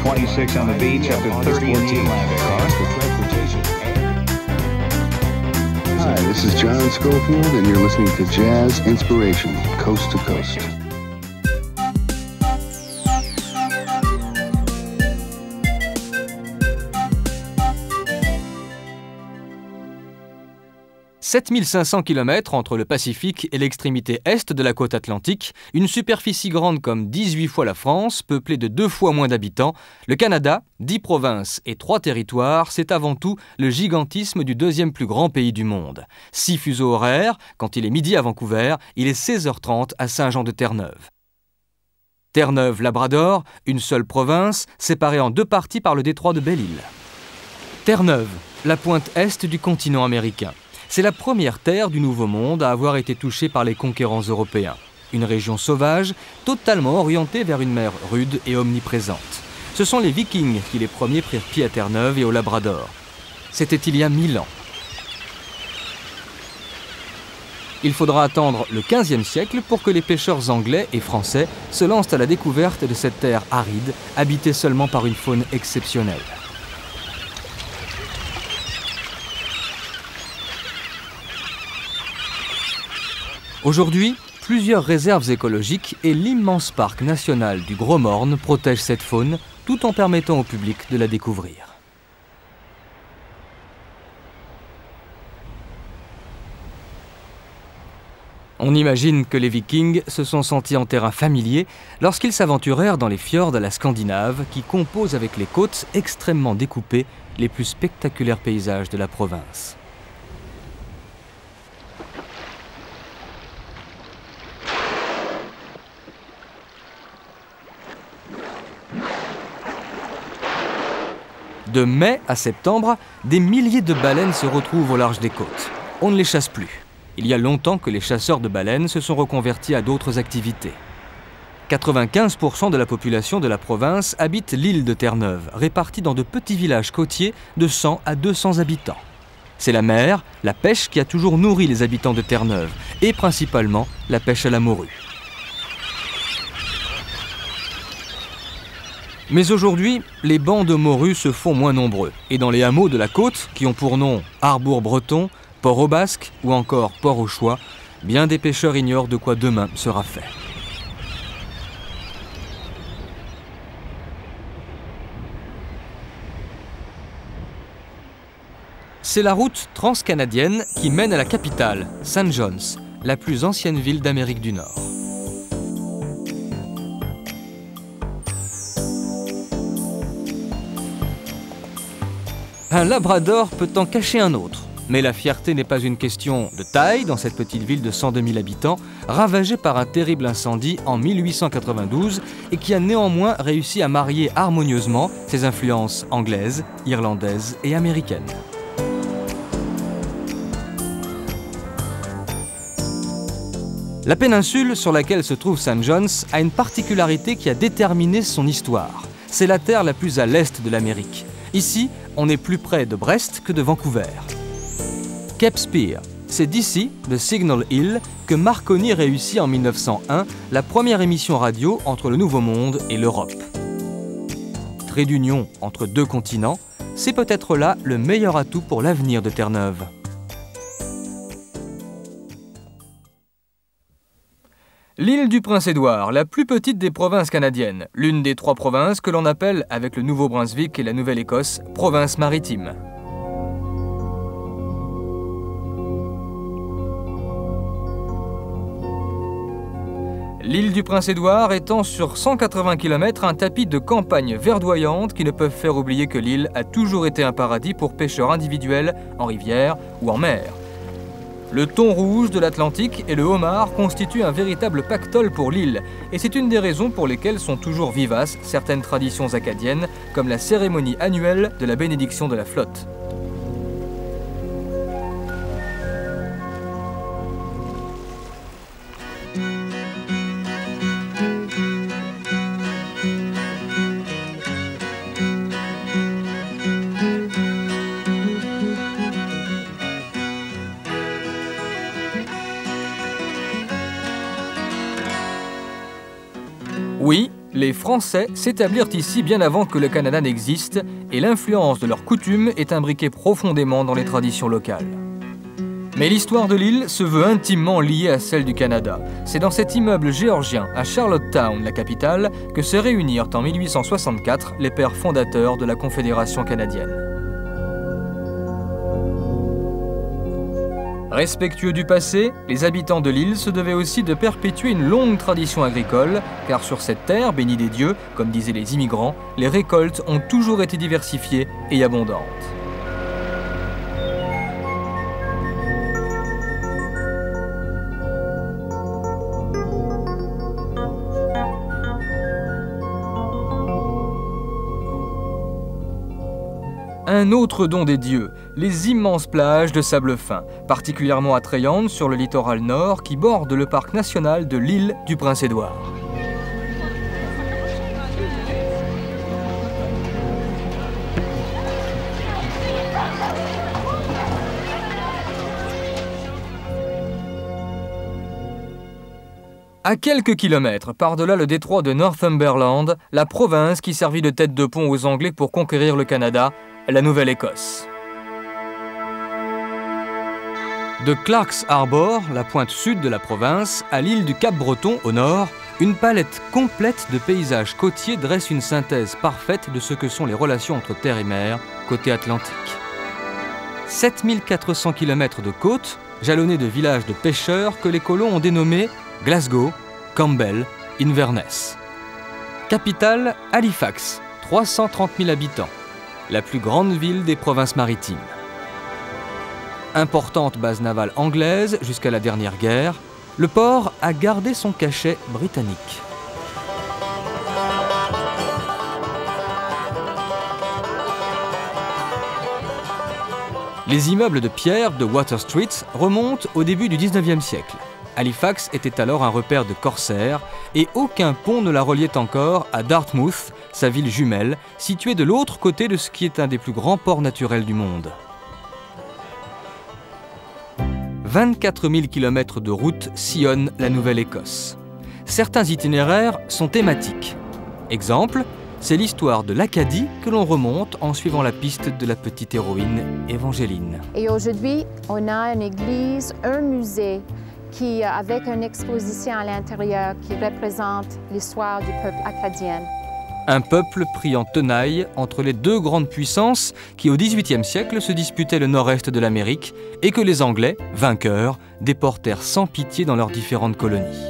26 on the beach, up to 30 in T-Land. Cost for transportation. Hi, this is John Schofield, and you're listening to Jazz Inspiration, Coast to Coast. 7500 km entre le Pacifique et l'extrémité est de la côte atlantique, une superficie grande comme 18 fois la France, peuplée de 2 fois moins d'habitants, le Canada, 10 provinces et 3 territoires, c'est avant tout le gigantisme du deuxième plus grand pays du monde. 6 fuseaux horaires, quand il est midi à Vancouver, il est 16h30 à Saint-Jean-de-Terre-Neuve. Terre-Neuve-Labrador, une seule province, séparée en 2 parties par le détroit de Belle-Île. Terre-Neuve, la pointe est du continent américain. C'est la première terre du Nouveau Monde à avoir été touchée par les conquérants européens. Une région sauvage, totalement orientée vers une mer rude et omniprésente. Ce sont les Vikings qui les premiers prirent pied à Terre-Neuve et au Labrador. C'était il y a 1000 ans. Il faudra attendre le XVe siècle pour que les pêcheurs anglais et français se lancent à la découverte de cette terre aride, habitée seulement par une faune exceptionnelle. Aujourd'hui, plusieurs réserves écologiques et l'immense parc national du Gros Morne protègent cette faune tout en permettant au public de la découvrir. On imagine que les Vikings se sont sentis en terrain familier lorsqu'ils s'aventurèrent dans les fjords à la Scandinave qui composent avec les côtes extrêmement découpées les plus spectaculaires paysages de la province. De mai à septembre, des milliers de baleines se retrouvent au large des côtes. On ne les chasse plus. Il y a longtemps que les chasseurs de baleines se sont reconvertis à d'autres activités. 95% de la population de la province habite l'île de Terre-Neuve, répartie dans de petits villages côtiers de 100 à 200 habitants. C'est la mer, la pêche qui a toujours nourri les habitants de Terre-Neuve, et principalement la pêche à la morue. Mais aujourd'hui, les bancs de morues se font moins nombreux. Et dans les hameaux de la côte, qui ont pour nom Harbour-Breton, Port-au-Basque ou encore Port-au-Choix, bien des pêcheurs ignorent de quoi demain sera fait. C'est la route transcanadienne qui mène à la capitale, St. John's, la plus ancienne ville d'Amérique du Nord. Un labrador peut en cacher un autre, mais la fierté n'est pas une question de taille dans cette petite ville de 102 000 habitants, ravagée par un terrible incendie en 1892 et qui a néanmoins réussi à marier harmonieusement ses influences anglaises, irlandaises et américaines. La péninsule sur laquelle se trouve St. John's a une particularité qui a déterminé son histoire. C'est la terre la plus à l'est de l'Amérique. Ici, on est plus près de Brest que de Vancouver. Cape Spear, c'est d'ici, de Signal Hill, que Marconi réussit en 1901 la première émission radio entre le Nouveau Monde et l'Europe. Trait d'union entre 2 continents, c'est peut-être là le meilleur atout pour l'avenir de Terre-Neuve. L'île du Prince-Édouard, la plus petite des provinces canadiennes, l'une des 3 provinces que l'on appelle, avec le Nouveau-Brunswick et la Nouvelle-Écosse, province maritime. L'île du Prince-Édouard étend sur 180 km un tapis de campagnes verdoyantes qui ne peuvent faire oublier que l'île a toujours été un paradis pour pêcheurs individuels en rivière ou en mer. Le thon rouge de l'Atlantique et le homard constituent un véritable pactole pour l'île, et c'est une des raisons pour lesquelles sont toujours vivaces certaines traditions acadiennes, comme la cérémonie annuelle de la bénédiction de la flotte. Oui, Les Français s'établirent ici bien avant que le Canada n'existe et l'influence de leurs coutumes est imbriquée profondément dans les traditions locales. Mais l'histoire de l'île se veut intimement liée à celle du Canada. C'est dans cet immeuble géorgien, à Charlottetown, la capitale, que se réunirent en 1864 les pères fondateurs de la Confédération canadienne. Respectueux du passé, les habitants de l'île se devaient aussi de perpétuer une longue tradition agricole, car sur cette terre, bénie des dieux, comme disaient les immigrants, les récoltes ont toujours été diversifiées et abondantes. Un autre don des dieux, les immenses plages de sable fin, particulièrement attrayantes sur le littoral nord qui borde le parc national de l'île du Prince-Édouard. À quelques kilomètres, par-delà le détroit de Northumberland, la province qui servit de tête de pont aux Anglais pour conquérir le Canada, la Nouvelle-Écosse. De Clark's Harbour, la pointe sud de la province, à l'île du Cap-Breton au nord, une palette complète de paysages côtiers dresse une synthèse parfaite de ce que sont les relations entre terre et mer, côté atlantique. 7400 km de côte, jalonnés de villages de pêcheurs que les colons ont dénommés Glasgow, Campbell, Inverness. Capitale, Halifax, 330 000 habitants. La plus grande ville des provinces maritimes. Importante base navale anglaise jusqu'à la dernière guerre, le port a gardé son cachet britannique. Les immeubles de pierre de Water Street remontent au début du 19e siècle. Halifax était alors un repère de corsaires et aucun pont ne la reliait encore à Dartmouth, sa ville jumelle, située de l'autre côté de ce qui est un des plus grands ports naturels du monde. 24 000 km de route sillonnent la Nouvelle-Écosse. Certains itinéraires sont thématiques. Exemple, c'est l'histoire de l'Acadie que l'on remonte en suivant la piste de la petite héroïne Évangeline. Et aujourd'hui, on a une église, un musée, avec une exposition à l'intérieur qui représente l'histoire du peuple acadien. Un peuple pris en tenaille entre les deux grandes puissances qui au XVIIIe siècle se disputaient le nord-est de l'Amérique et que les Anglais, vainqueurs, déportèrent sans pitié dans leurs différentes colonies.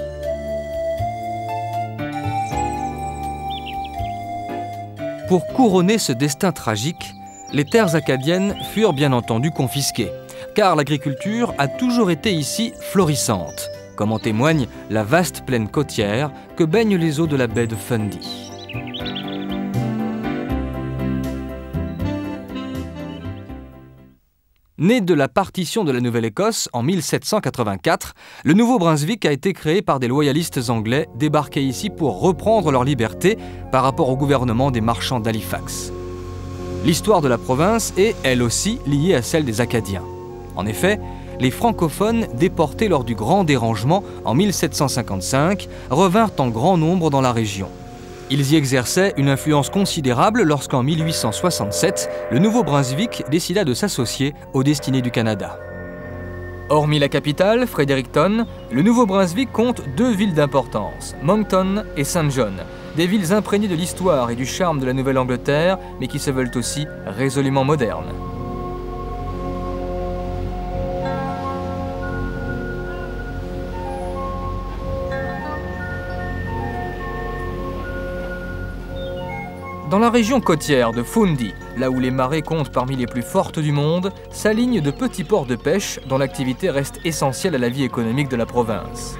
Pour couronner ce destin tragique, les terres acadiennes furent bien entendu confisquées, car l'agriculture a toujours été ici florissante, comme en témoigne la vaste plaine côtière que baignent les eaux de la baie de Fundy. Né de la partition de la Nouvelle-Écosse en 1784, le Nouveau-Brunswick a été créé par des loyalistes anglais débarqués ici pour reprendre leur liberté par rapport au gouvernement des marchands d'Halifax. L'histoire de la province est, elle aussi, liée à celle des Acadiens. En effet, les francophones déportés lors du Grand Dérangement en 1755 revinrent en grand nombre dans la région. Ils y exerçaient une influence considérable lorsqu'en 1867, le Nouveau-Brunswick décida de s'associer aux destinées du Canada. Hormis la capitale, Fredericton, le Nouveau-Brunswick compte deux villes d'importance, Moncton et Saint John, des villes imprégnées de l'histoire et du charme de la Nouvelle-Angleterre, mais qui se veulent aussi résolument modernes. Dans la région côtière de Fundy, là où les marées comptent parmi les plus fortes du monde, s'alignent de petits ports de pêche dont l'activité reste essentielle à la vie économique de la province.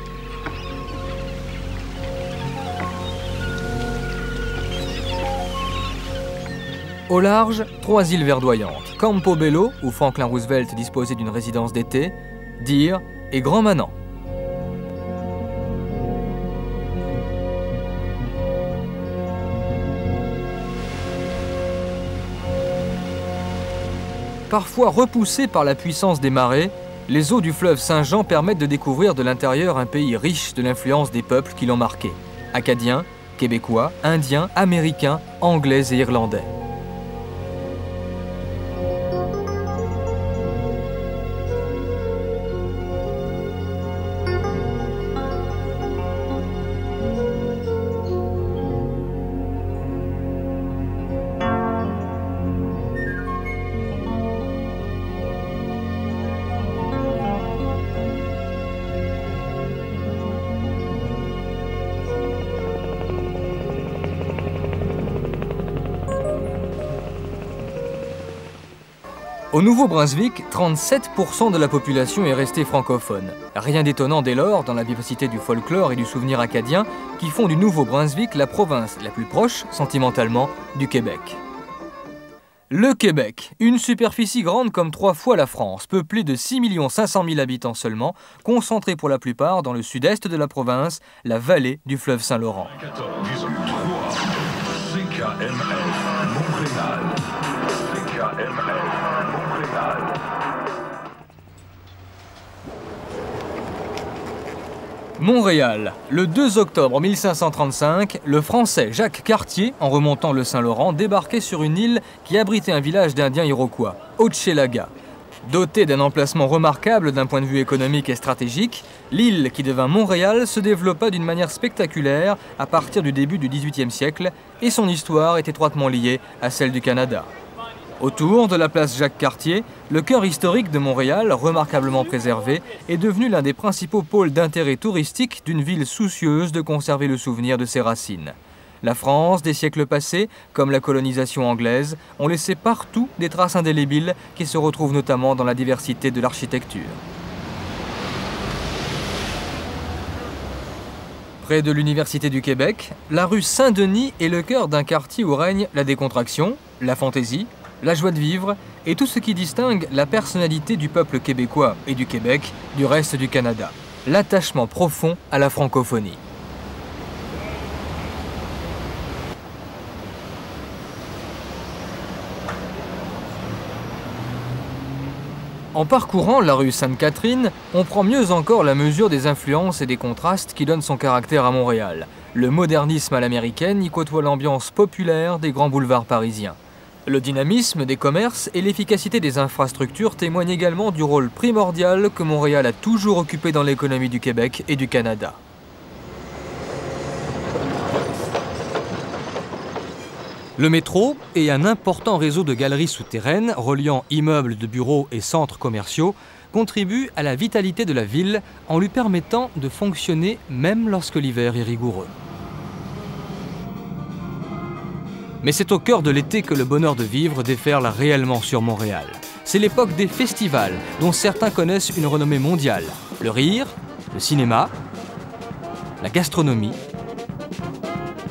Au large, trois îles verdoyantes, Campobello, où Franklin Roosevelt disposait d'une résidence d'été, Deer et Grand Manan. Parfois repoussés par la puissance des marées, les eaux du fleuve Saint-Jean permettent de découvrir de l'intérieur un pays riche de l'influence des peuples qui l'ont marqué, Acadiens, québécois, indiens, américains, anglais et irlandais. Au Nouveau-Brunswick, 37% de la population est restée francophone. Rien d'étonnant dès lors dans la vivacité du folklore et du souvenir acadien qui font du Nouveau-Brunswick la province la plus proche, sentimentalement, du Québec. Le Québec, une superficie grande comme 3 fois la France, peuplée de 6 500 000 habitants seulement, concentrée pour la plupart dans le sud-est de la province, la vallée du fleuve Saint-Laurent. Montréal. Le 2 octobre 1535, le Français Jacques Cartier, en remontant le Saint-Laurent, débarquait sur une île qui abritait un village d'Indiens iroquois, Hochelaga. Dotée d'un emplacement remarquable d'un point de vue économique et stratégique, l'île qui devint Montréal se développa d'une manière spectaculaire à partir du début du XVIIIe siècle et son histoire est étroitement liée à celle du Canada. Autour de la place Jacques-Cartier, le cœur historique de Montréal, remarquablement préservé, est devenu l'un des principaux pôles d'intérêt touristique d'une ville soucieuse de conserver le souvenir de ses racines. La France, des siècles passés, comme la colonisation anglaise, ont laissé partout des traces indélébiles qui se retrouvent notamment dans la diversité de l'architecture. Près de l'Université du Québec, la rue Saint-Denis est le cœur d'un quartier où règne la décontraction, la fantaisie, la joie de vivre et tout ce qui distingue la personnalité du peuple québécois et du Québec du reste du Canada. L'attachement profond à la francophonie. En parcourant la rue Sainte-Catherine, on prend mieux encore la mesure des influences et des contrastes qui donnent son caractère à Montréal. Le modernisme à l'américaine y côtoie l'ambiance populaire des grands boulevards parisiens. Le dynamisme des commerces et l'efficacité des infrastructures témoignent également du rôle primordial que Montréal a toujours occupé dans l'économie du Québec et du Canada. Le métro et un important réseau de galeries souterraines reliant immeubles de bureaux et centres commerciaux contribuent à la vitalité de la ville en lui permettant de fonctionner même lorsque l'hiver est rigoureux. Mais c'est au cœur de l'été que le bonheur de vivre déferle réellement sur Montréal. C'est l'époque des festivals, dont certains connaissent une renommée mondiale. Le rire, le cinéma, la gastronomie,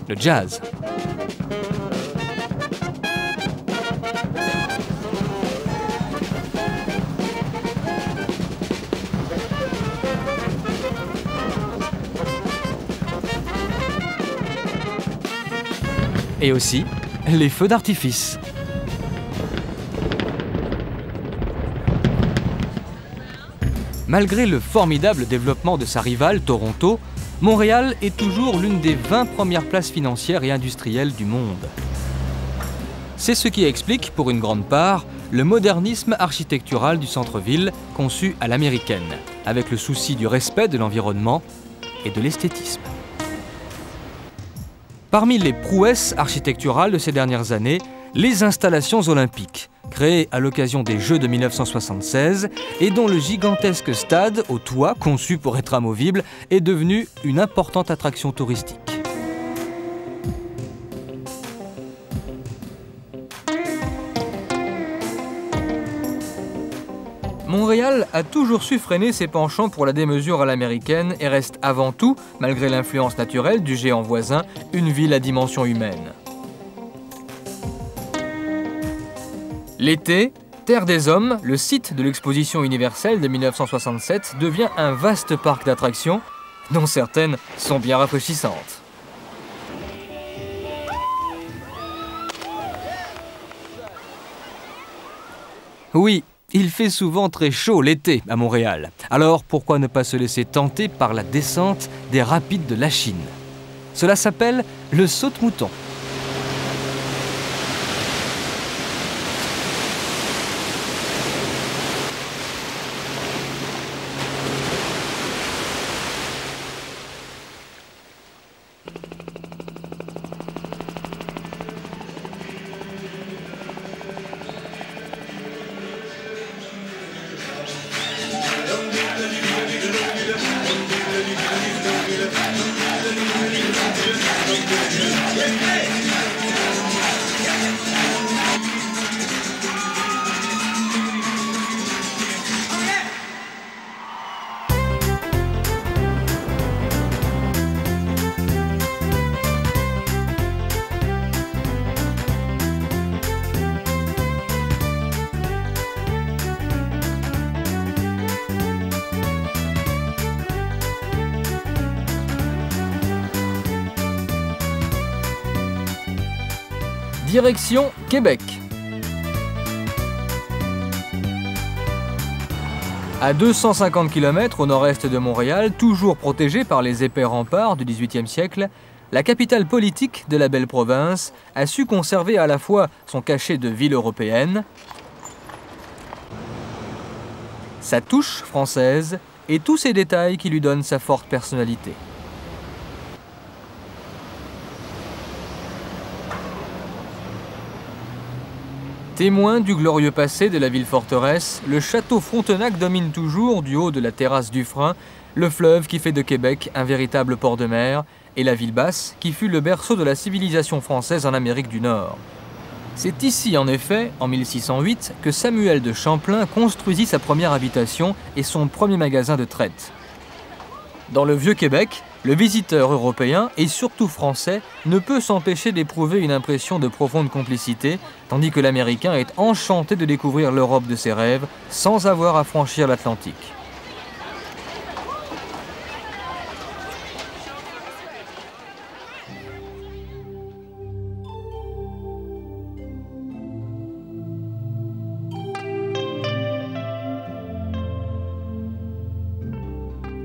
le jazz. Et aussi les feux d'artifice. Malgré le formidable développement de sa rivale, Toronto, Montréal est toujours l'une des 20 premières places financières et industrielles du monde. C'est ce qui explique, pour une grande part, le modernisme architectural du centre-ville conçu à l'américaine, avec le souci du respect de l'environnement et de l'esthétisme. Parmi les prouesses architecturales de ces dernières années, les installations olympiques, créées à l'occasion des Jeux de 1976 et dont le gigantesque stade au toit, conçu pour être amovible, est devenu une importante attraction touristique. Montréal a toujours su freiner ses penchants pour la démesure à l'américaine et reste avant tout, malgré l'influence naturelle du géant voisin, une ville à dimension humaine. L'été, Terre des Hommes, le site de l'exposition universelle de 1967, devient un vaste parc d'attractions, dont certaines sont bien rafraîchissantes. Oui, il fait souvent très chaud l'été à Montréal. Alors pourquoi ne pas se laisser tenter par la descente des rapides de Lachine? Cela s'appelle le saute-mouton. Direction Québec. À 250 km au nord-est de Montréal, toujours protégée par les épais remparts du XVIIIe siècle, la capitale politique de la belle province a su conserver à la fois son cachet de ville européenne, sa touche française et tous ces détails qui lui donnent sa forte personnalité. Témoin du glorieux passé de la ville-forteresse, le château Frontenac domine toujours, du haut de la terrasse du Frein, le fleuve qui fait de Québec un véritable port de mer, et la ville basse qui fut le berceau de la civilisation française en Amérique du Nord. C'est ici, en effet, en 1608, que Samuel de Champlain construisit sa première habitation et son premier magasin de traite. Dans le Vieux-Québec, le visiteur européen, et surtout français, ne peut s'empêcher d'éprouver une impression de profonde complicité, tandis que l'Américain est enchanté de découvrir l'Europe de ses rêves, sans avoir à franchir l'Atlantique.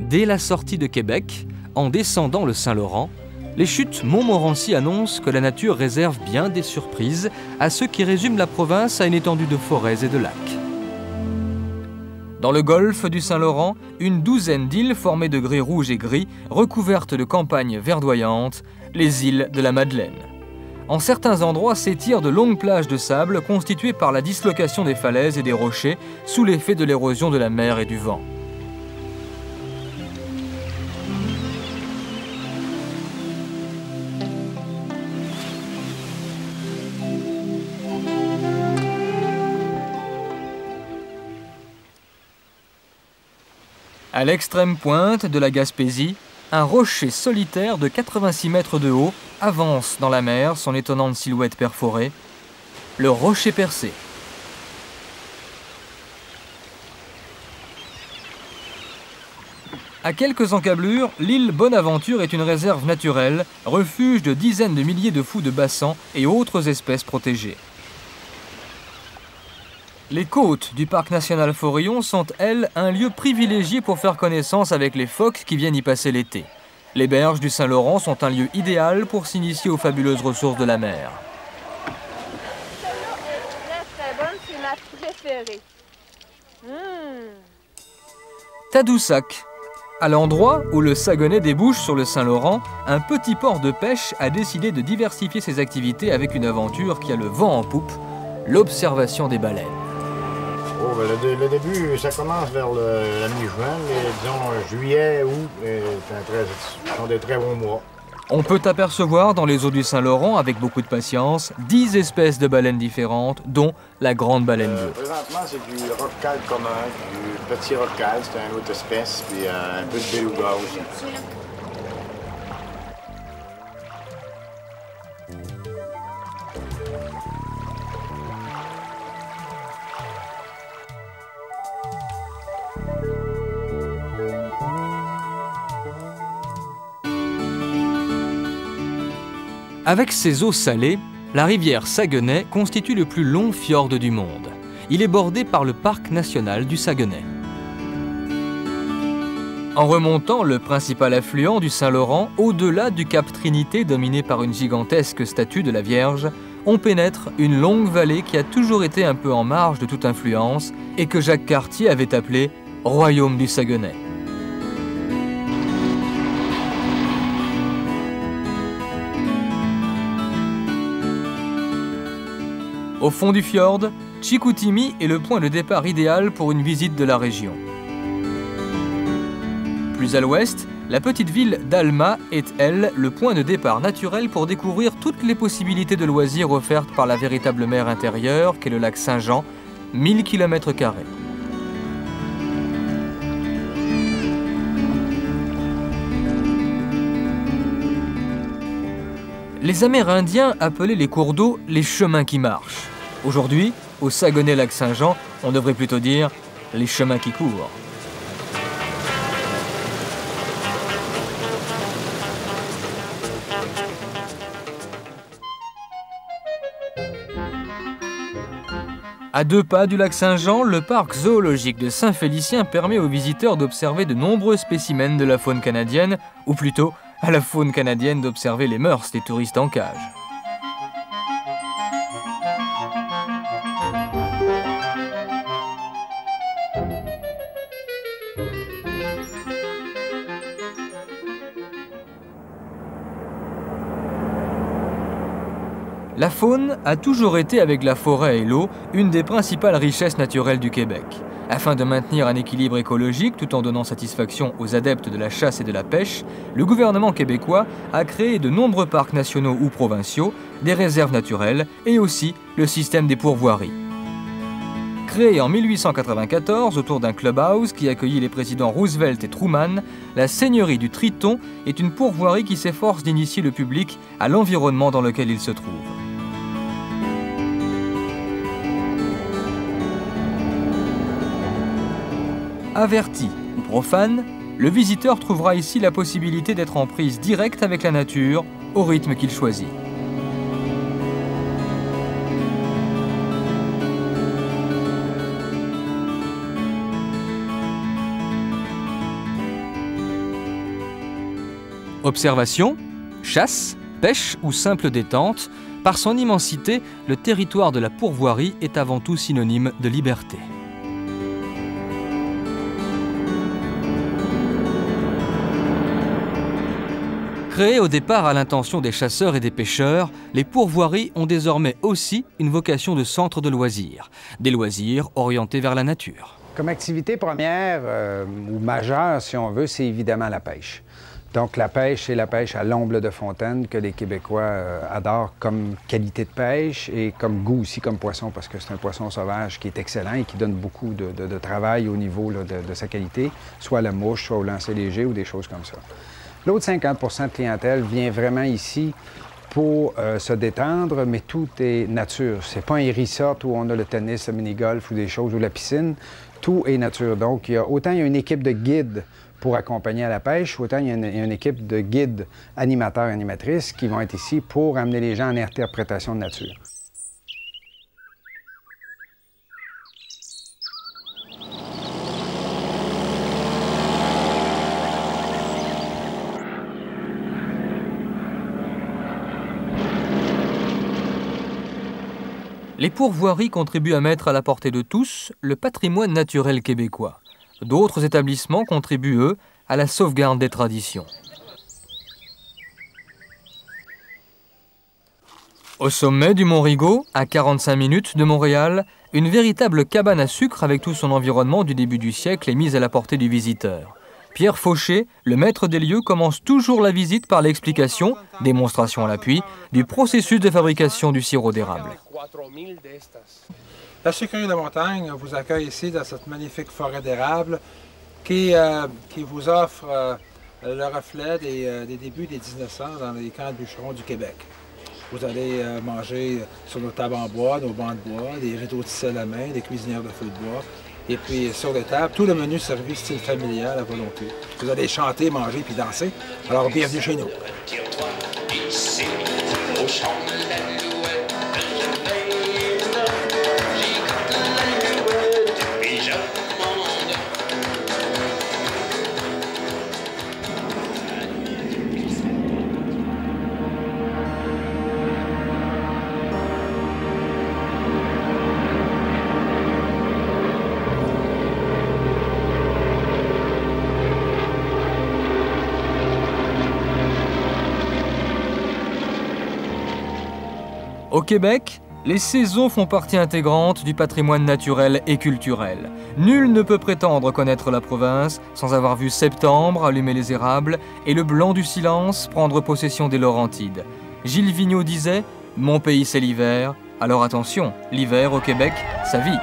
Dès la sortie de Québec, en descendant le Saint-Laurent, les chutes Montmorency annoncent que la nature réserve bien des surprises à ceux qui résument la province à une étendue de forêts et de lacs. Dans le golfe du Saint-Laurent, une douzaine d'îles formées de grès rouges et gris, recouvertes de campagnes verdoyantes, les îles de la Madeleine. En certains endroits s'étirent de longues plages de sable constituées par la dislocation des falaises et des rochers sous l'effet de l'érosion de la mer et du vent. À l'extrême pointe de la Gaspésie, un rocher solitaire de 86 mètres de haut avance dans la mer son étonnante silhouette perforée, le rocher percé. À quelques encablures, l'île Bonaventure est une réserve naturelle, refuge de dizaines de milliers de fous de bassans et autres espèces protégées. Les côtes du parc national Forillon sont, elles, un lieu privilégié pour faire connaissance avec les phoques qui viennent y passer l'été. Les berges du Saint-Laurent sont un lieu idéal pour s'initier aux fabuleuses ressources de la mer. Très bonne, c'est ma préférée. Tadoussac. À l'endroit où le Saguenay débouche sur le Saint-Laurent, un petit port de pêche a décidé de diversifier ses activités avec une aventure qui a le vent en poupe, l'observation des baleines. Oh, ben le début, ça commence vers la mi-juin, mais disons juillet, août, ce sont des très bons mois. On peut apercevoir dans les eaux du Saint-Laurent, avec beaucoup de patience, 10 espèces de baleines différentes, dont la grande baleine bleue. Présentement, c'est du roc-cal commun, du petit roc-cal, c'est une autre espèce, puis un peu de beluga aussi. Avec ses eaux salées, la rivière Saguenay constitue le plus long fjord du monde. Il est bordé par le parc national du Saguenay. En remontant le principal affluent du Saint-Laurent, au-delà du cap Trinité dominé par une gigantesque statue de la Vierge, on pénètre une longue vallée qui a toujours été un peu en marge de toute influence et que Jacques Cartier avait appelée « Royaume du Saguenay ». Au fond du fjord, Chicoutimi est le point de départ idéal pour une visite de la région. Plus à l'ouest, la petite ville d'Alma est, elle, le point de départ naturel pour découvrir toutes les possibilités de loisirs offertes par la véritable mer intérieure qu'est le lac Saint-Jean, 1000 km². Les Amérindiens appelaient les cours d'eau les chemins qui marchent. Aujourd'hui, au Saguenay-Lac-Saint-Jean, on devrait plutôt dire les chemins qui courent. À 2 pas du lac Saint-Jean, le parc zoologique de Saint-Félicien permet aux visiteurs d'observer de nombreux spécimens de la faune canadienne, ou plutôt à la faune canadienne d'observer les mœurs des touristes en cage. La faune a toujours été, avec la forêt et l'eau, une des principales richesses naturelles du Québec. Afin de maintenir un équilibre écologique tout en donnant satisfaction aux adeptes de la chasse et de la pêche, le gouvernement québécois a créé de nombreux parcs nationaux ou provinciaux, des réserves naturelles et aussi le système des pourvoiries. Créée en 1894 autour d'un clubhouse qui accueillit les présidents Roosevelt et Truman, la Seigneurie du Triton est une pourvoirie qui s'efforce d'initier le public à l'environnement dans lequel il se trouve. Averti ou profane, le visiteur trouvera ici la possibilité d'être en prise directe avec la nature au rythme qu'il choisit. Observation, chasse, pêche ou simple détente, par son immensité, le territoire de la pourvoirie est avant tout synonyme de liberté. Créées au départ à l'intention des chasseurs et des pêcheurs, les pourvoiries ont désormais aussi une vocation de centre de loisirs. Des loisirs orientés vers la nature. Comme activité première ou majeure, si on veut, c'est évidemment la pêche. Donc la pêche, c'est la pêche à l'omble de fontaine que les Québécois adorent comme qualité de pêche et comme goût aussi comme poisson, parce que c'est un poisson sauvage qui est excellent et qui donne beaucoup de travail au niveau là, de sa qualité, soit à la mouche, soit au lancer léger ou des choses comme ça. L'autre 50 % de clientèle vient vraiment ici pour se détendre, mais tout est nature. C'est pas un resort où on a le tennis, le mini-golf ou des choses, ou la piscine. Tout est nature. Donc, autant il y a une équipe de guides pour accompagner à la pêche, autant il y a une équipe de guides animateurs et animatrices qui vont être ici pour amener les gens en interprétation de nature. Les pourvoiries contribuent à mettre à la portée de tous le patrimoine naturel québécois. D'autres établissements contribuent, eux, à la sauvegarde des traditions. Au sommet du Mont Rigaud, à 45 minutes de Montréal, une véritable cabane à sucre avec tout son environnement du début du siècle est mise à la portée du visiteur. Pierre Fauché, le maître des lieux, commence toujours la visite par l'explication, démonstration à l'appui, du processus de fabrication du sirop d'érable. La sucrerie de montagne vous accueille ici dans cette magnifique forêt d'érable qui vous offre le reflet des débuts des 1900 dans les camps de bûcherons du Québec. Vous allez manger sur nos tables en bois, nos bancs de bois, des rideaux tissés à la main, des cuisinières de feu de bois. Et puis sur les tables, tout le menu servi style familial à volonté. Vous allez chanter, manger puis danser. Alors bienvenue chez nous. Au Québec, les saisons font partie intégrante du patrimoine naturel et culturel. Nul ne peut prétendre connaître la province sans avoir vu septembre allumer les érables et le blanc du silence prendre possession des Laurentides. Gilles Vigneault disait « Mon pays c'est l'hiver », alors attention, l'hiver au Québec, ça vit.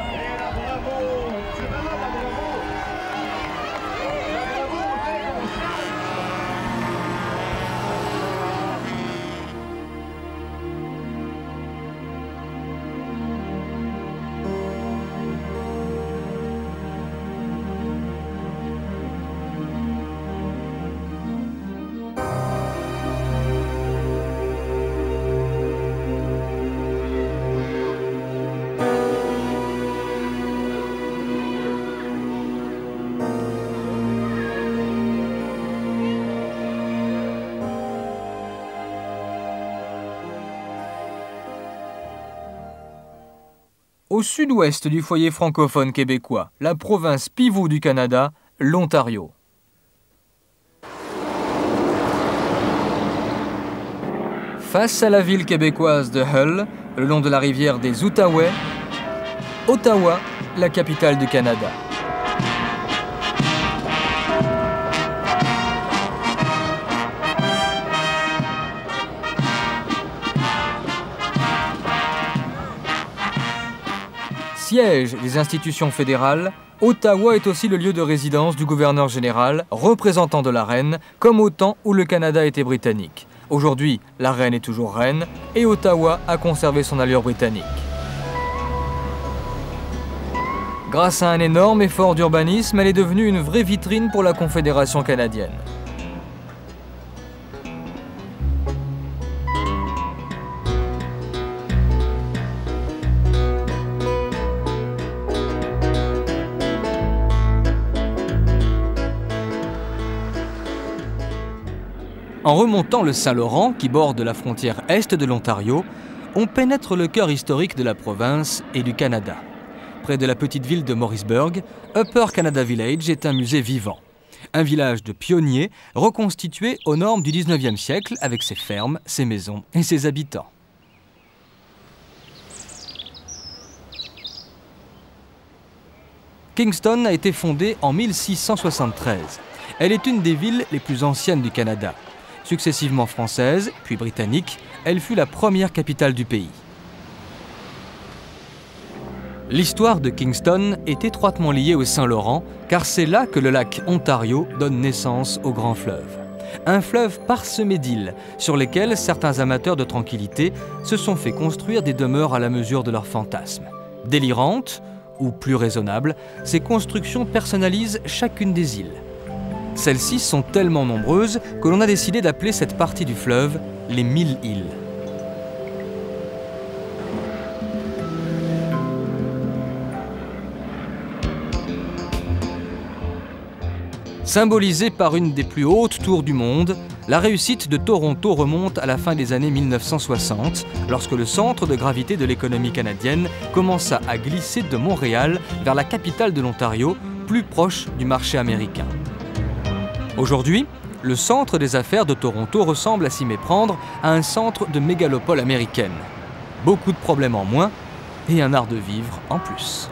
Au sud-ouest du foyer francophone québécois, la province pivot du Canada, l'Ontario. Face à la ville québécoise de Hull, le long de la rivière des Outaouais, Ottawa, la capitale du Canada. Siège des institutions fédérales, Ottawa est aussi le lieu de résidence du gouverneur général, représentant de la reine, comme au temps où le Canada était britannique. Aujourd'hui, la reine est toujours reine et Ottawa a conservé son allure britannique. Grâce à un énorme effort d'urbanisme, elle est devenue une vraie vitrine pour la Confédération canadienne. En remontant le Saint-Laurent, qui borde la frontière est de l'Ontario, on pénètre le cœur historique de la province et du Canada. Près de la petite ville de Morrisburg, Upper Canada Village est un musée vivant. Un village de pionniers reconstitué aux normes du 19e siècle avec ses fermes, ses maisons et ses habitants. Kingston a été fondée en 1673. Elle est une des villes les plus anciennes du Canada. Successivement française, puis britannique, elle fut la première capitale du pays. L'histoire de Kingston est étroitement liée au Saint-Laurent, car c'est là que le lac Ontario donne naissance au grand fleuve. Un fleuve parsemé d'îles, sur lesquelles certains amateurs de tranquillité se sont fait construire des demeures à la mesure de leurs fantasmes. Délirantes, ou plus raisonnables, ces constructions personnalisent chacune des îles. Celles-ci sont tellement nombreuses que l'on a décidé d'appeler cette partie du fleuve les 1000 îles. Symbolisée par une des plus hautes tours du monde, la réussite de Toronto remonte à la fin des années 1960, lorsque le centre de gravité de l'économie canadienne commença à glisser de Montréal vers la capitale de l'Ontario, plus proche du marché américain. Aujourd'hui, le centre des affaires de Toronto ressemble à s'y méprendre à un centre de mégalopole américaine. Beaucoup de problèmes en moins et un art de vivre en plus.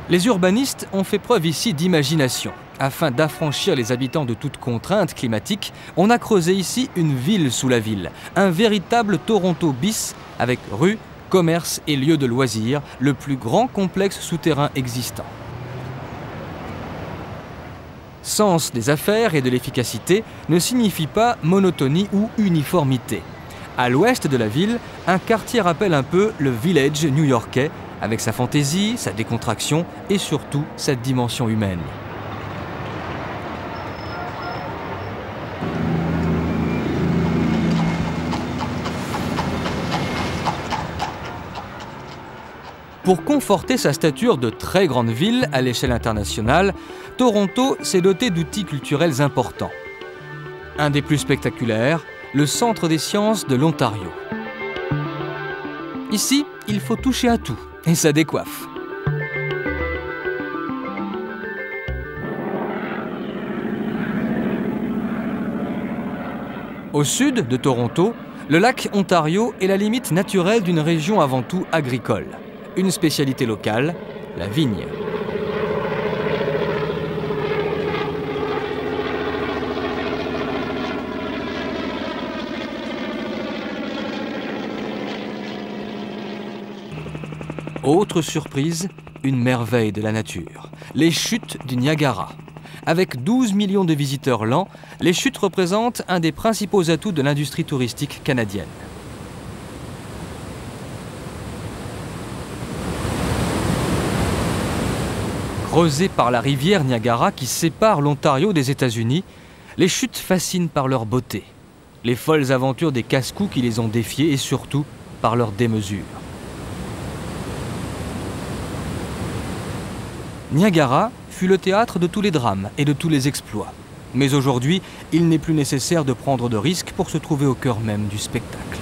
Les urbanistes ont fait preuve ici d'imagination. Afin d'affranchir les habitants de toute contrainte climatique, on a creusé ici une ville sous la ville, un véritable Toronto bis avec rues, commerces et lieux de loisirs, le plus grand complexe souterrain existant. Sens des affaires et de l'efficacité ne signifie pas monotonie ou uniformité. À l'ouest de la ville, un quartier rappelle un peu le village new-yorkais, avec sa fantaisie, sa décontraction et surtout sa dimension humaine. Pour conforter sa stature de très grande ville à l'échelle internationale, Toronto s'est doté d'outils culturels importants. Un des plus spectaculaires, le Centre des sciences de l'Ontario. Ici, il faut toucher à tout, et ça décoiffe. Au sud de Toronto, Le lac Ontario est la limite naturelle d'une région avant tout agricole. Une spécialité locale, la vigne. Autre surprise, une merveille de la nature, les chutes du Niagara. Avec 12 millions de visiteurs l'an, les chutes représentent un des principaux atouts de l'industrie touristique canadienne. Creusées par la rivière Niagara qui sépare l'Ontario des États-Unis, les chutes fascinent par leur beauté, les folles aventures des casse-cou qui les ont défiées et surtout par leur démesure. Niagara fut le théâtre de tous les drames et de tous les exploits. Mais aujourd'hui, il n'est plus nécessaire de prendre de risques pour se trouver au cœur même du spectacle.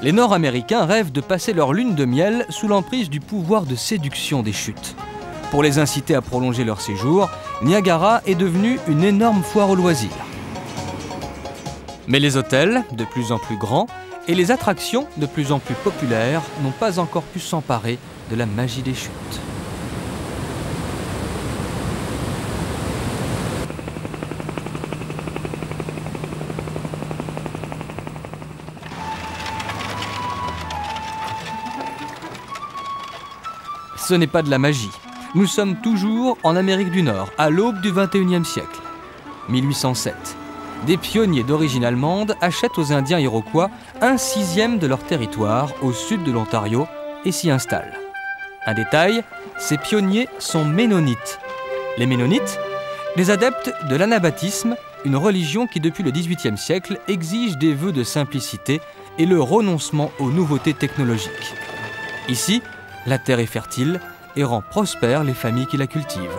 Les Nord-Américains rêvent de passer leur lune de miel sous l'emprise du pouvoir de séduction des chutes. Pour les inciter à prolonger leur séjour, Niagara est devenu une énorme foire aux loisirs. Mais les hôtels, de plus en plus grands, et les attractions, de plus en plus populaires, n'ont pas encore pu s'emparer de la magie des chutes. Ce n'est pas de la magie. Nous sommes toujours en Amérique du Nord, à l'aube du XXIe siècle. 1807. Des pionniers d'origine allemande achètent aux Indiens iroquois 1/6 de leur territoire au sud de l'Ontario et s'y installent. Un détail, ces pionniers sont ménonites. Les ménonites, les adeptes de l'anabaptisme, une religion qui depuis le XVIIIe siècle exige des vœux de simplicité et le renoncement aux nouveautés technologiques. Ici, la terre est fertile et rend prospères les familles qui la cultivent.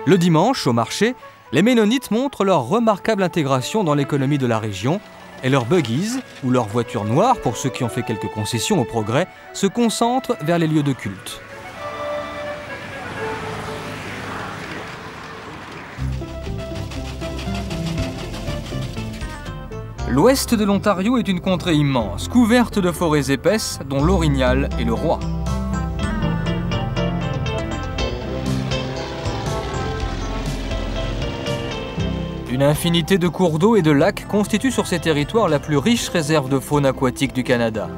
Le dimanche, au marché, les Ménonites montrent leur remarquable intégration dans l'économie de la région et leurs buggies, ou leurs voitures noires pour ceux qui ont fait quelques concessions au progrès, se concentrent vers les lieux de culte. L'ouest de l'Ontario est une contrée immense, couverte de forêts épaisses dont l'orignal est le roi. Une infinité de cours d'eau et de lacs constituent sur ces territoires la plus riche réserve de faune aquatique du Canada.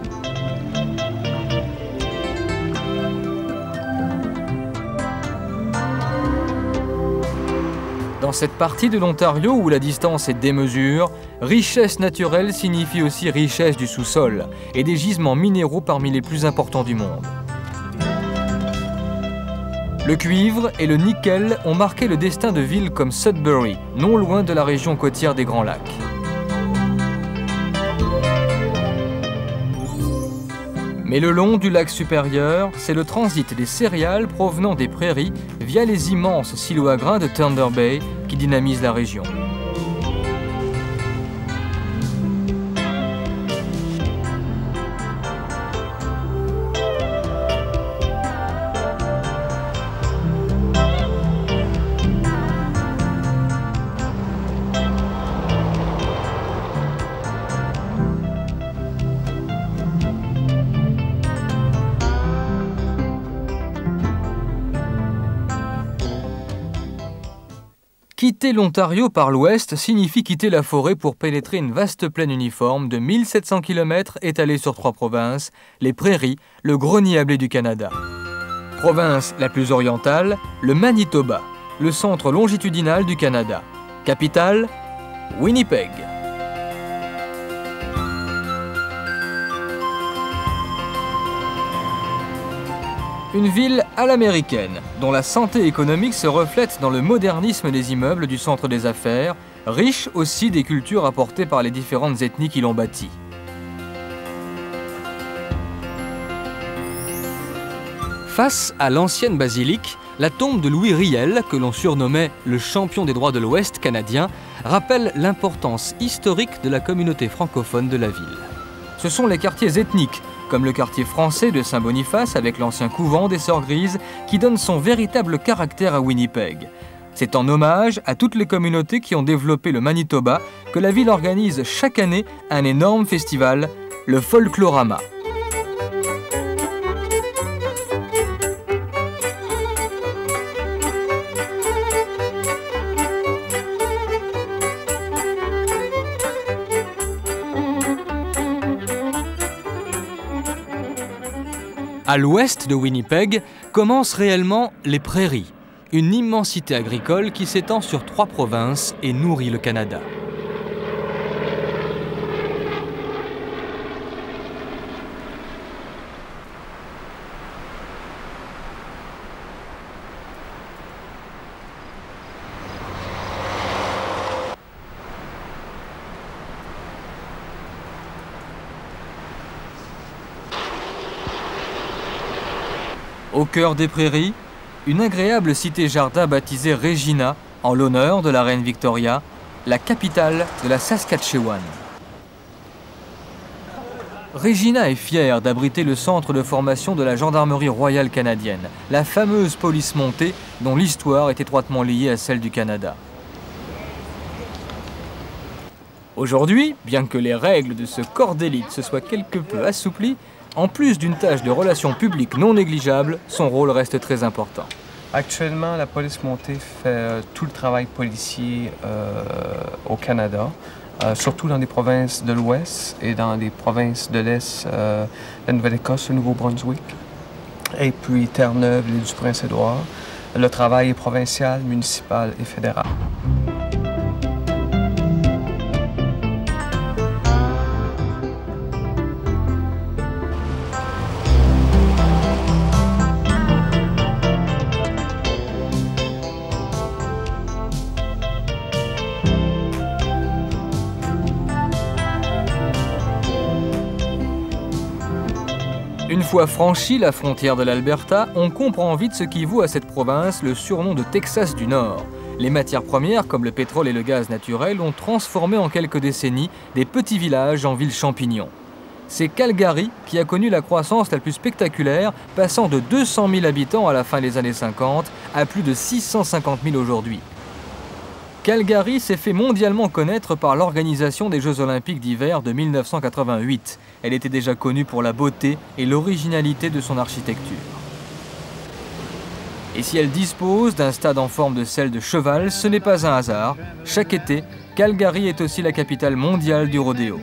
Dans cette partie de l'Ontario où la distance est démesure, richesse naturelle signifie aussi richesse du sous-sol et des gisements minéraux parmi les plus importants du monde. Le cuivre et le nickel ont marqué le destin de villes comme Sudbury, non loin de la région côtière des Grands Lacs. Mais le long du lac supérieur, c'est le transit des céréales provenant des prairies via les immenses silos à grains de Thunder Bay qui dynamisent la région. Quitter l'Ontario par l'ouest signifie quitter la forêt pour pénétrer une vaste plaine uniforme de 1700 km étalée sur 3 provinces, les Prairies, le grenier à blé du Canada. Province la plus orientale, le Manitoba, le centre longitudinal du Canada. Capitale, Winnipeg. Une ville à l'américaine, dont la santé économique se reflète dans le modernisme des immeubles du centre des affaires, riche aussi des cultures apportées par les différentes ethnies qui l'ont bâti. Face à l'ancienne basilique, la tombe de Louis Riel, que l'on surnommait le champion des droits de l'Ouest canadien, rappelle l'importance historique de la communauté francophone de la ville. Ce sont les quartiers ethniques, comme le quartier français de Saint-Boniface avec l'ancien couvent des Sœurs Grises qui donne son véritable caractère à Winnipeg. C'est en hommage à toutes les communautés qui ont développé le Manitoba que la ville organise chaque année un énorme festival, le Folklorama. À l'ouest de Winnipeg commencent réellement les prairies, une immensité agricole qui s'étend sur 3 provinces et nourrit le Canada. Au cœur des prairies, une agréable cité-jardin baptisée Regina, en l'honneur de la reine Victoria, la capitale de la Saskatchewan. Regina est fière d'abriter le centre de formation de la Gendarmerie royale canadienne, la fameuse police montée dont l'histoire est étroitement liée à celle du Canada. Aujourd'hui, bien que les règles de ce corps d'élite se soient quelque peu assouplies, en plus d'une tâche de relations publiques non négligeable, son rôle reste très important. Actuellement, la police montée fait tout le travail policier au Canada, surtout dans les provinces de l'Ouest et dans les provinces de l'Est, la Nouvelle-Écosse, le Nouveau-Brunswick, et puis Terre-Neuve, l'île du Prince-Édouard. Le travail est provincial, municipal et fédéral. Une fois franchi la frontière de l'Alberta, on comprend vite ce qui vaut à cette province le surnom de Texas du Nord. Les matières premières, comme le pétrole et le gaz naturel, ont transformé en quelques décennies des petits villages en villes champignons. C'est Calgary qui a connu la croissance la plus spectaculaire, passant de 200 000 habitants à la fin des années 50 à plus de 650 000 aujourd'hui. Calgary s'est fait mondialement connaître par l'organisation des Jeux Olympiques d'hiver de 1988. Elle était déjà connue pour la beauté et l'originalité de son architecture. Et si elle dispose d'un stade en forme de selle de cheval, ce n'est pas un hasard. Chaque été, Calgary est aussi la capitale mondiale du rodéo.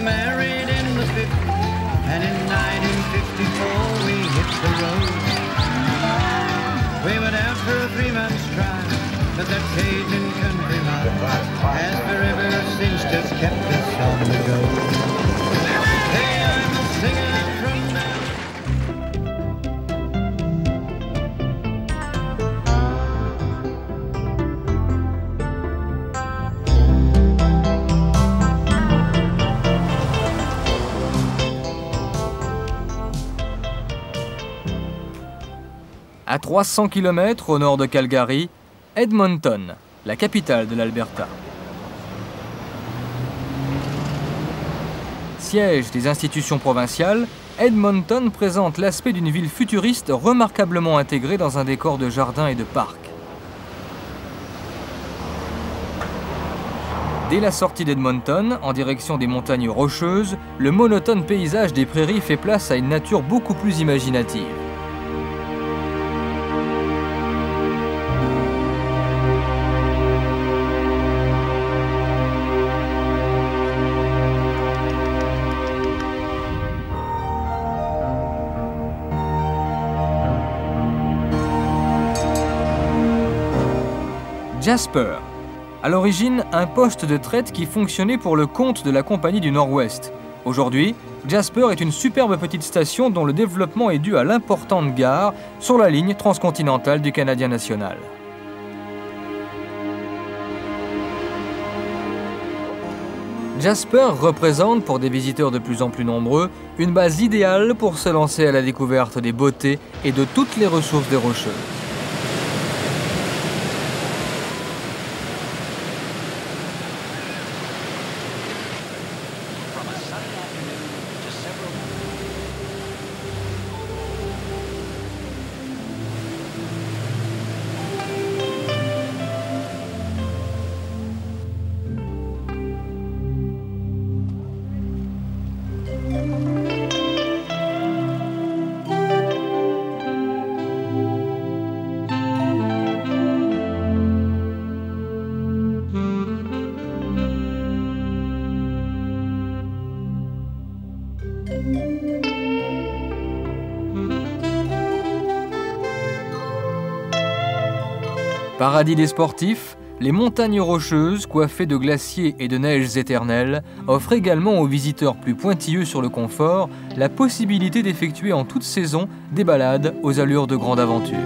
Married in the 50s, and in 1954 we hit the road. We went out for a 3-month trial, but that Cajun country life has forever since just kept us on the go. Hey, I'm a singer from now. À 300 km au nord de Calgary, Edmonton, la capitale de l'Alberta. Siège des institutions provinciales, Edmonton présente l'aspect d'une ville futuriste remarquablement intégrée dans un décor de jardins et de parcs. Dès la sortie d'Edmonton, en direction des montagnes rocheuses, le monotone paysage des prairies fait place à une nature beaucoup plus imaginative. Jasper, à l'origine un poste de traite qui fonctionnait pour le compte de la Compagnie du Nord-Ouest. Aujourd'hui, Jasper est une superbe petite station dont le développement est dû à l'importante gare sur la ligne transcontinentale du Canadien national. Jasper représente, pour des visiteurs de plus en plus nombreux, Une base idéale pour se lancer à la découverte des beautés et de toutes les ressources des Rocheuses. Paradis des sportifs, les montagnes rocheuses, coiffées de glaciers et de neiges éternelles, offrent également aux visiteurs plus pointilleux sur le confort la possibilité d'effectuer en toute saison des balades aux allures de grande aventure.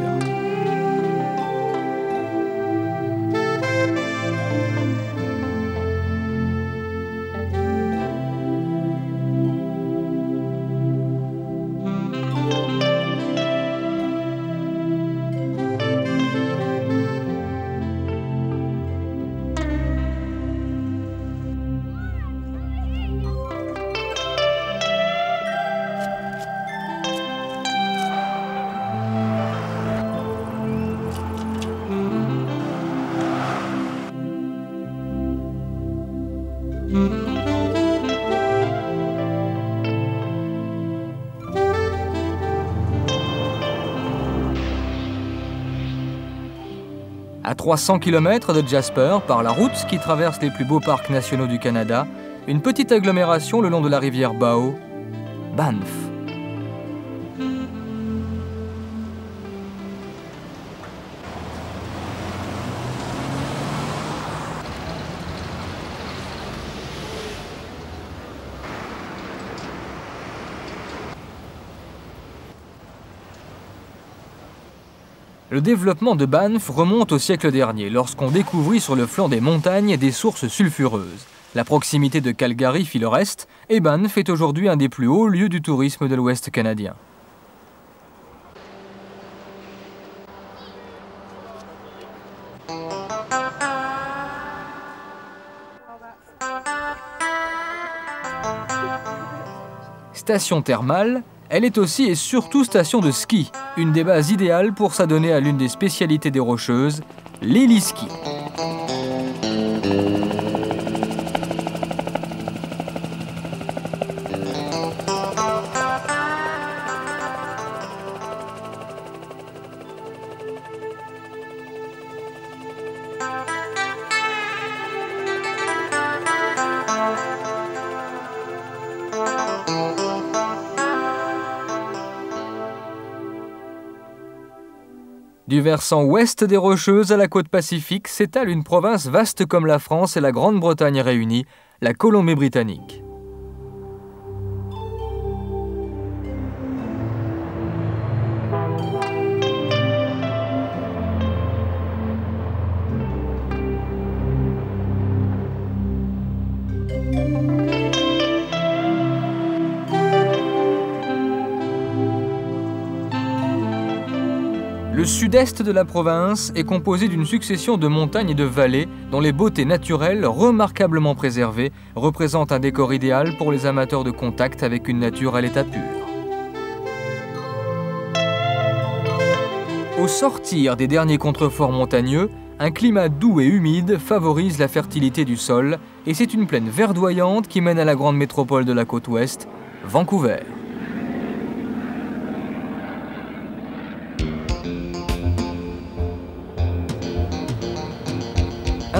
À 300 km de Jasper, par la route qui traverse les plus beaux parcs nationaux du Canada, une petite agglomération le long de la rivière Bow, Banff. Le développement de Banff remonte au siècle dernier, lorsqu'on découvrit sur le flanc des montagnes des sources sulfureuses. La proximité de Calgary fit le reste, et Banff est aujourd'hui un des plus hauts lieux du tourisme de l'Ouest canadien. Station thermale, elle est aussi et surtout station de ski, une des bases idéales pour s'adonner à l'une des spécialités des Rocheuses, l'héliski. Du versant ouest des Rocheuses à la côte Pacifique s'étale une province vaste comme la France et la Grande-Bretagne réunies, la Colombie-Britannique. Le sud-est de la province est composé d'une succession de montagnes et de vallées dont les beautés naturelles, remarquablement préservées, représentent un décor idéal pour les amateurs de contact avec une nature à l'état pur. Au sortir des derniers contreforts montagneux, un climat doux et humide favorise la fertilité du sol et c'est une plaine verdoyante qui mène à la grande métropole de la côte ouest, Vancouver.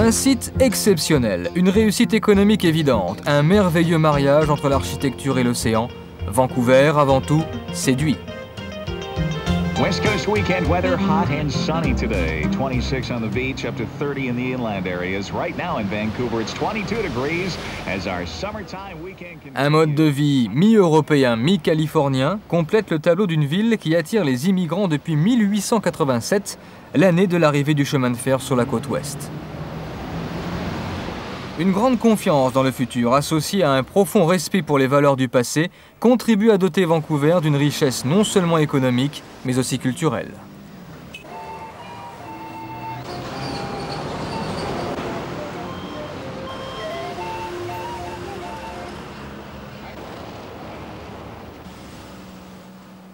Un site exceptionnel, une réussite économique évidente, un merveilleux mariage entre l'architecture et l'océan. Vancouver, avant tout, séduit. West Coast weekend weather, hot and sunny today. 26 on the beach, up to 30 in the inland areas. Right now in Vancouver, it's 22 degrees as our summertime weekend continues. Un mode de vie mi-européen, mi-californien complète le tableau d'une ville qui attire les immigrants depuis 1887, l'année de l'arrivée du chemin de fer sur la côte ouest. Une grande confiance dans le futur, associée à un profond respect pour les valeurs du passé, contribue à doter Vancouver d'une richesse non seulement économique, mais aussi culturelle.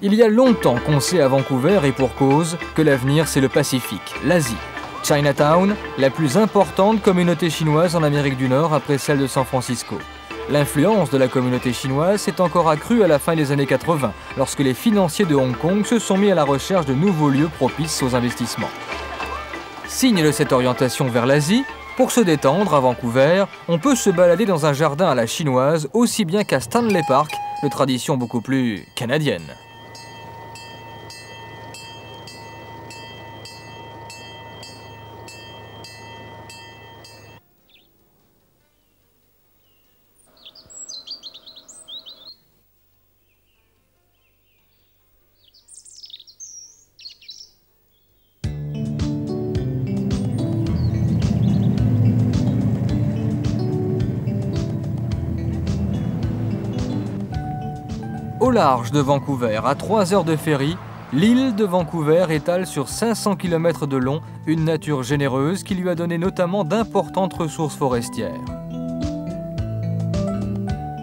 Il y a longtemps qu'on sait à Vancouver, et pour cause, que l'avenir c'est le Pacifique, l'Asie. Chinatown, la plus importante communauté chinoise en Amérique du Nord après celle de San Francisco. L'influence de la communauté chinoise s'est encore accrue à la fin des années 80, lorsque les financiers de Hong Kong se sont mis à la recherche de nouveaux lieux propices aux investissements. Signe de cette orientation vers l'Asie, pour se détendre à Vancouver, on peut se balader dans un jardin à la chinoise aussi bien qu'à Stanley Park, de tradition beaucoup plus canadienne. Au large de Vancouver, à 3 heures de ferry, l'île de Vancouver étale sur 500 km de long une nature généreuse qui lui a donné notamment d'importantes ressources forestières.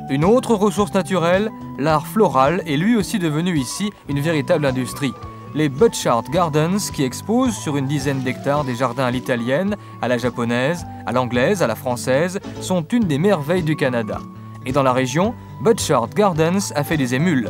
Une autre ressource naturelle, l'art floral, est lui aussi devenu ici une véritable industrie. Les Butchart Gardens, qui exposent sur une dizaine d'hectares des jardins à l'italienne, à la japonaise, à l'anglaise, à la française, sont une des merveilles du Canada. Et dans la région, Butchart Gardens a fait des émules.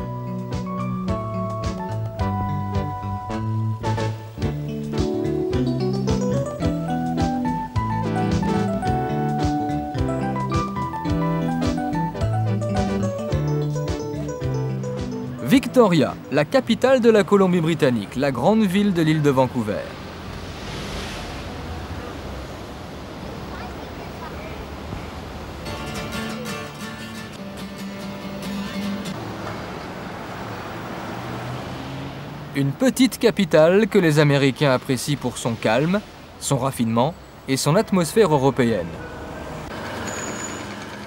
Victoria, la capitale de la Colombie-Britannique, la grande ville de l'île de Vancouver. Une petite capitale que les Américains apprécient pour son calme, son raffinement et son atmosphère européenne.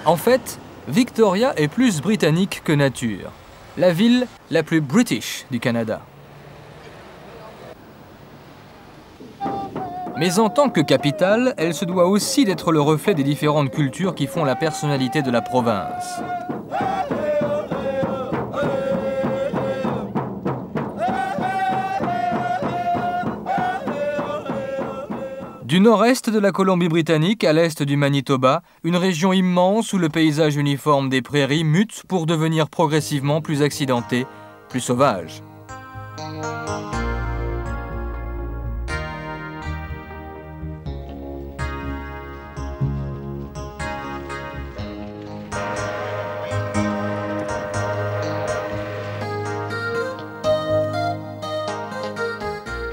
En fait, Victoria est plus britannique que nature. La ville la plus british du Canada. Mais en tant que capitale, elle se doit aussi d'être le reflet des différentes cultures qui font la personnalité de la province. Du nord-est de la Colombie-Britannique à l'est du Manitoba, une région immense où le paysage uniforme des prairies mute pour devenir progressivement plus accidenté, plus sauvage.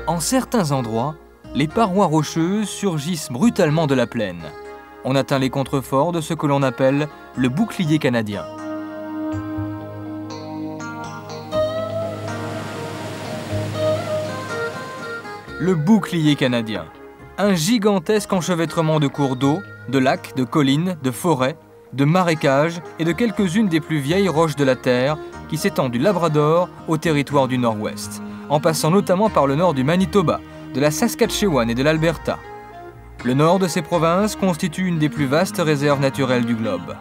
En certains endroits, les parois rocheuses surgissent brutalement de la plaine. On atteint les contreforts de ce que l'on appelle le bouclier canadien. Le bouclier canadien. Un gigantesque enchevêtrement de cours d'eau, de lacs, de collines, de forêts, de marécages et de quelques-unes des plus vieilles roches de la Terre qui s'étend du Labrador au territoire du Nord-Ouest, en passant notamment par le nord du Manitoba, de la Saskatchewan et de l'Alberta. Le nord de ces provinces constitue une des plus vastes réserves naturelles du globe.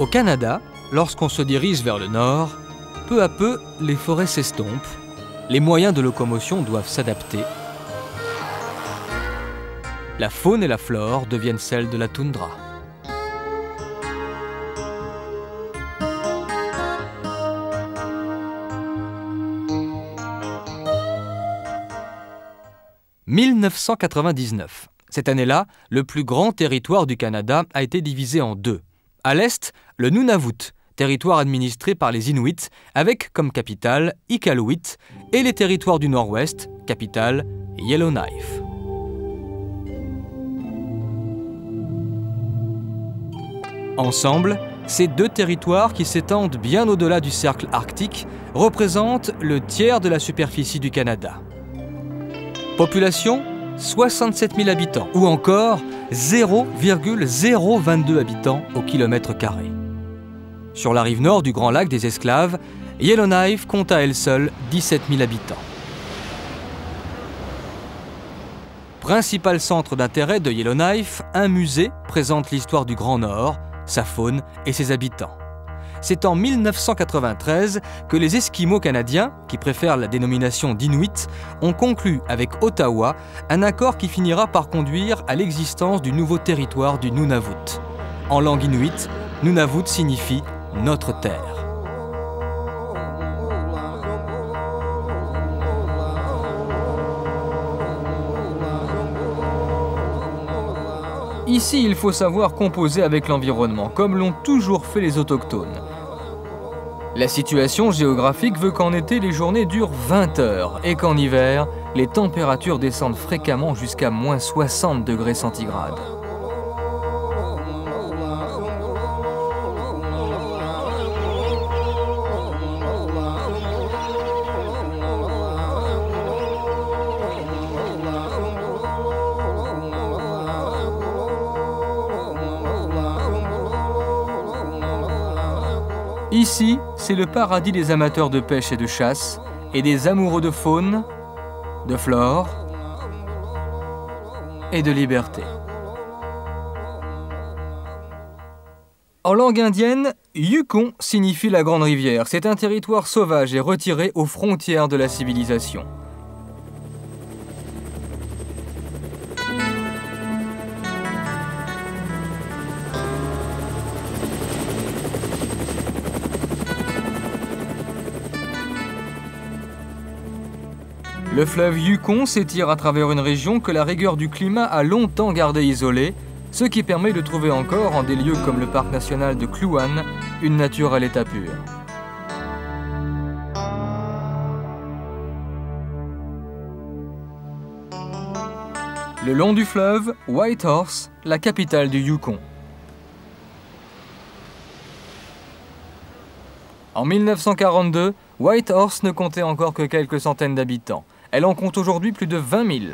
Au Canada, lorsqu'on se dirige vers le nord, peu à peu, les forêts s'estompent, les moyens de locomotion doivent s'adapter. La faune et la flore deviennent celles de la toundra. « 1999. Cette année-là, le plus grand territoire du Canada a été divisé en deux. À l'est, le Nunavut, territoire administré par les Inuits, avec comme capitale Iqaluit, et les territoires du Nord-Ouest, capitale Yellowknife. Ensemble, ces deux territoires qui s'étendent bien au-delà du cercle arctique représentent le tiers de la superficie du Canada. Population, 67 000 habitants, ou encore 0,022 habitants au kilomètre carré. Sur la rive nord du Grand Lac des Esclaves, Yellowknife compte à elle seule 17 000 habitants. Principal centre d'intérêt de Yellowknife, un musée présente l'histoire du Grand Nord, sa faune et ses habitants. C'est en 1993 que les Esquimaux canadiens, qui préfèrent la dénomination d'Inuit, ont conclu avec Ottawa un accord qui finira par conduire à l'existence du nouveau territoire du Nunavut. En langue inuit, Nunavut signifie « notre terre ». Ici, il faut savoir composer avec l'environnement, comme l'ont toujours fait les autochtones. La situation géographique veut qu'en été, les journées durent 20 heures et qu'en hiver, les températures descendent fréquemment jusqu'à moins 60 degrés centigrades. Ici, c'est le paradis des amateurs de pêche et de chasse, et des amoureux de faune, de flore et de liberté. En langue indienne, Yukon signifie la grande rivière. C'est un territoire sauvage et retiré aux frontières de la civilisation. Le fleuve Yukon s'étire à travers une région que la rigueur du climat a longtemps gardée isolée, ce qui permet de trouver encore, en des lieux comme le parc national de Kluane, une nature à l'état pur. Le long du fleuve, Whitehorse, la capitale du Yukon. En 1942, Whitehorse ne comptait encore que quelques centaines d'habitants. Elle en compte aujourd'hui plus de 20 000.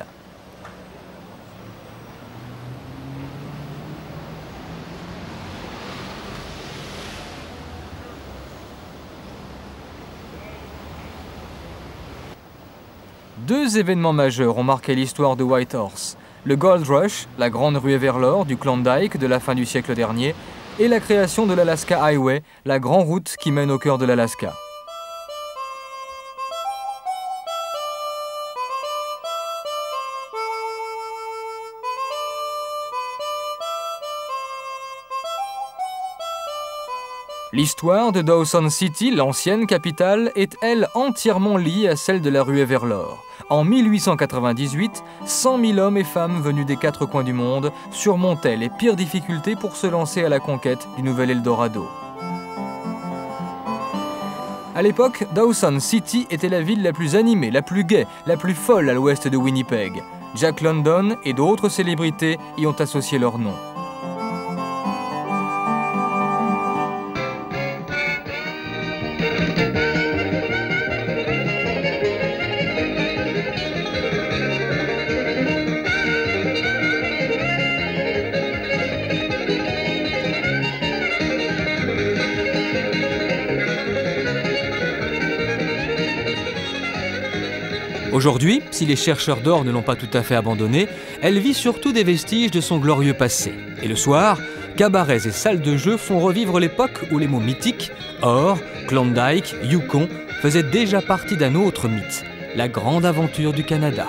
Deux événements majeurs ont marqué l'histoire de Whitehorse. Le Gold Rush, la grande ruée vers l'or du Klondike de la fin du siècle dernier, et la création de l'Alaska Highway, la grande route qui mène au cœur de l'Alaska. L'histoire de Dawson City, l'ancienne capitale, est elle entièrement liée à celle de la ruée vers l'or. En 1898, 100 000 hommes et femmes venus des quatre coins du monde surmontaient les pires difficultés pour se lancer à la conquête du nouvel Eldorado. À l'époque, Dawson City était la ville la plus animée, la plus gaie, la plus folle à l'ouest de Winnipeg. Jack London et d'autres célébrités y ont associé leur nom. Aujourd'hui, si les chercheurs d'or ne l'ont pas tout à fait abandonnée, elle vit surtout des vestiges de son glorieux passé. Et le soir, cabarets et salles de jeu font revivre l'époque où les mots mythiques, or, Klondike, Yukon, faisaient déjà partie d'un autre mythe, la grande aventure du Canada.